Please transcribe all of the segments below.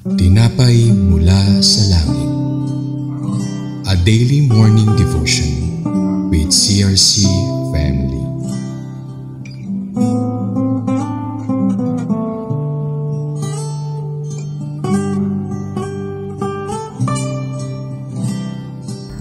Tinapay mula sa langit. A daily morning devotion with CRC Family.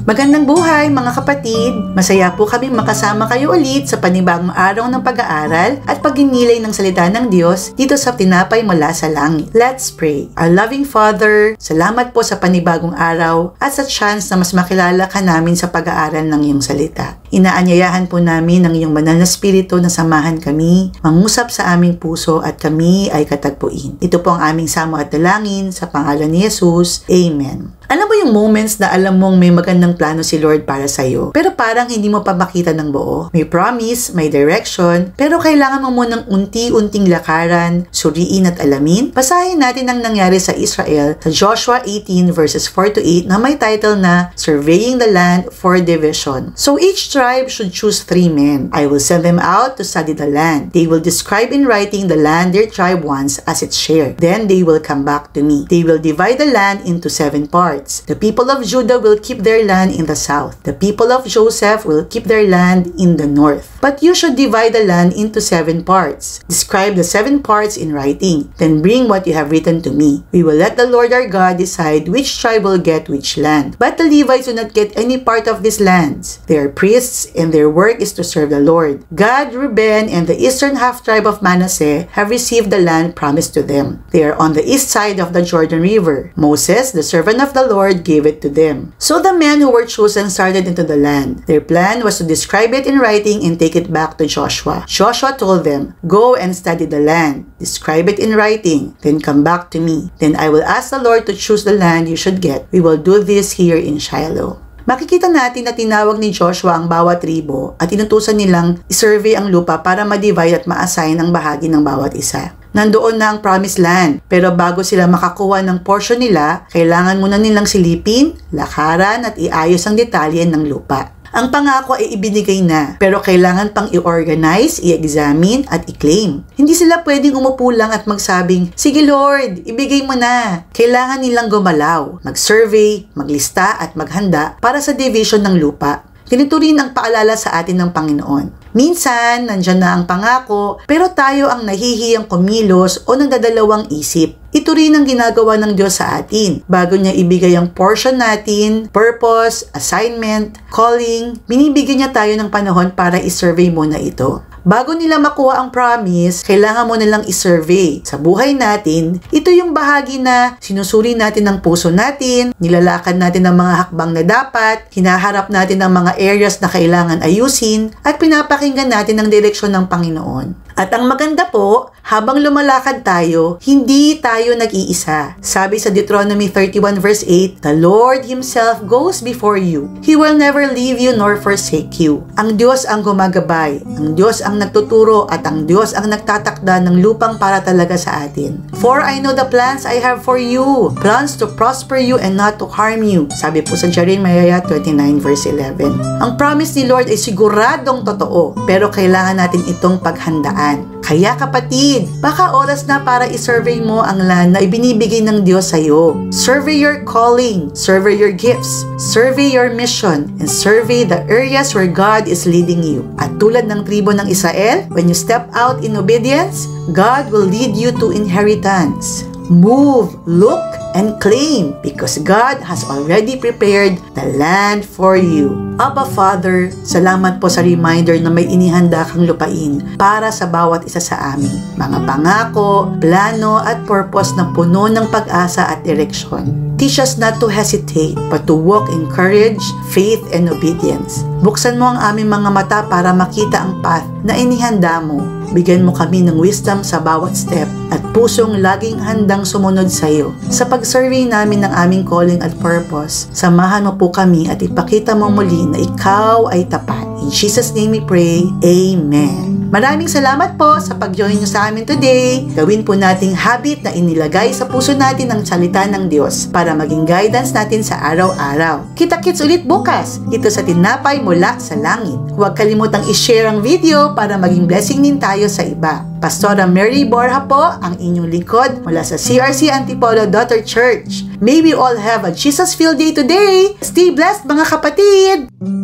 Magandang buhay mga kapatid! Masaya po kaming makasama kayo ulit sa panibagong araw ng pag-aaral at pagninilay ng salita ng Diyos dito sa Tinapay Mula sa Langit. Let's pray. Our loving Father, salamat po sa panibagong araw at sa chance na mas makilala ka namin sa pag-aaral ng iyong salita. Inaanyayahan po namin ng iyong banal na spirito na samahan kami, mangusap sa aming puso at kami ay katagpuin. Ito po ang aming samo at dalangin sa pangalan ni Jesus. Amen. Alam mo yung moments na alam mong may magandang plano si Lord para sa'yo, pero parang hindi mo pa makita ng buo. May promise, may direction, pero kailangan mo munang unti-unting lakaran, suriin at alamin. Basahin natin ang nangyari sa Israel sa Joshua 18 verses 4 to 8 na may title na Surveying the Land for Division. So each tribe should choose 3 men. I will send them out to study the land. They will describe in writing the land their tribe wants as its share. Then they will come back to me. They will divide the land into 7 parts. The people of Judah will keep their land in the south. The people of Joseph will keep their land in the north. But you should divide the land into 7 parts. Describe the 7 parts in writing. Then bring what you have written to me. We will let the Lord our God decide which tribe will get which land. But the Levites do not get any part of these lands. They are priests, and their work is to serve the Lord. Gad, Reuben, and the eastern half-tribe of Manasseh have received the land promised to them. They are on the east side of the Jordan River. Moses, the servant of the Lord, gave it to them. So the men who were chosen started into the land. Their plan was to describe it in writing and take it back to Joshua. Joshua told them, "Go and study the land. Describe it in writing. Then come back to me. Then I will ask the Lord to choose the land you should get. We will do this here in Shiloh." Makikita natin na tinawag ni Joshua ang bawat tribo at inutusan nilang isurvey ang lupa para ma-divide at ma-assign ang bahagi ng bawat isa. Nandoon na ang promised land, pero bago sila makakuha ng portion nila, kailangan muna nilang silipin, lakaran at iayos ang detalye ng lupa. Ang pangako ay ibinigay na, pero kailangan pang i-organize, i-examine at i-claim. Hindi sila pwedeng umupo lang at magsabing, "Sige Lord, ibigay mo na." Kailangan nilang gumalaw, mag-survey, maglista at maghanda para sa division ng lupa. Ganito rin ang paalala sa atin ng Panginoon. Minsan, nandyan na ang pangako, pero tayo ang nahihiyang kumilos o nagdadalawang isip. Ito rin ang ginagawa ng Diyos sa atin. Bago niya ibigay ang portion natin, purpose, assignment, calling, binibigyan niya tayo ng panahon para i-survey muna ito. Bago nila makuha ang promise, kailangan mo nilang i-survey. Sa buhay natin, ito yung bahagi na sinusuri natin ng puso natin, nilalakad natin ang mga hakbang na dapat, hinaharap natin ang mga areas na kailangan ayusin, at pinapakinggan natin ang direksyon ng Panginoon. At ang maganda po, habang lumalakad tayo, hindi tayo nag-iisa. Sabi sa Deuteronomy 31 verse 8, "The Lord Himself goes before you. He will never leave you nor forsake you." Ang Diyos ang gumagabay, ang Diyos ang nagtuturo at ang Diyos ang nagtatakda ng lupang para talaga sa atin. "For I know the plans I have for you, plans to prosper you and not to harm you." Sabi po sa Jeremiah 29 verse 11. Ang promise ni Lord ay siguradong totoo, pero kailangan natin itong paghandaan. Kaya kapatid, baka oras na para i-survey mo ang land na ibinibigay ng Diyos sa'yo. Survey your calling, survey your gifts, survey your mission, and survey the areas where God is leading you. At tulad ng tribo ng Israel, when you step out in obedience, God will lead you to inheritance. Move, look, and claim because God has already prepared the land for you. Abba Father, salamat po sa reminder na may inihanda kang lupain para sa bawat isa sa amin. Mga pangako, plano at purpose na puno ng pag-asa at direksyon. Teach us not to hesitate, but to walk in courage, faith, and obedience. Buksan mo ang aming mga mata para makita ang path na inihanda mo. Bigyan mo kami ng wisdom sa bawat step at pusong laging handang sumunod sa iyo. Sa pag-survey namin ng aming calling at purpose, samahan mo po kami at ipakita mo muli na ikaw ay tapat. In Jesus' name we pray, Amen. Maraming salamat po sa pag-join nyo sa amin today. Gawin po nating habit na inilagay sa puso natin ang salita ng Diyos para maging guidance natin sa araw-araw. Kita-kits ulit bukas dito sa Tinapay Mula sa Langit. Huwag kalimutang i-share ang video para maging blessing din tayo sa iba. Pastora Mary Borja po, ang inyong lingkod mula sa CRC Antipolo Daughter Church. May we all have a Jesus-filled day today. Stay blessed mga kapatid!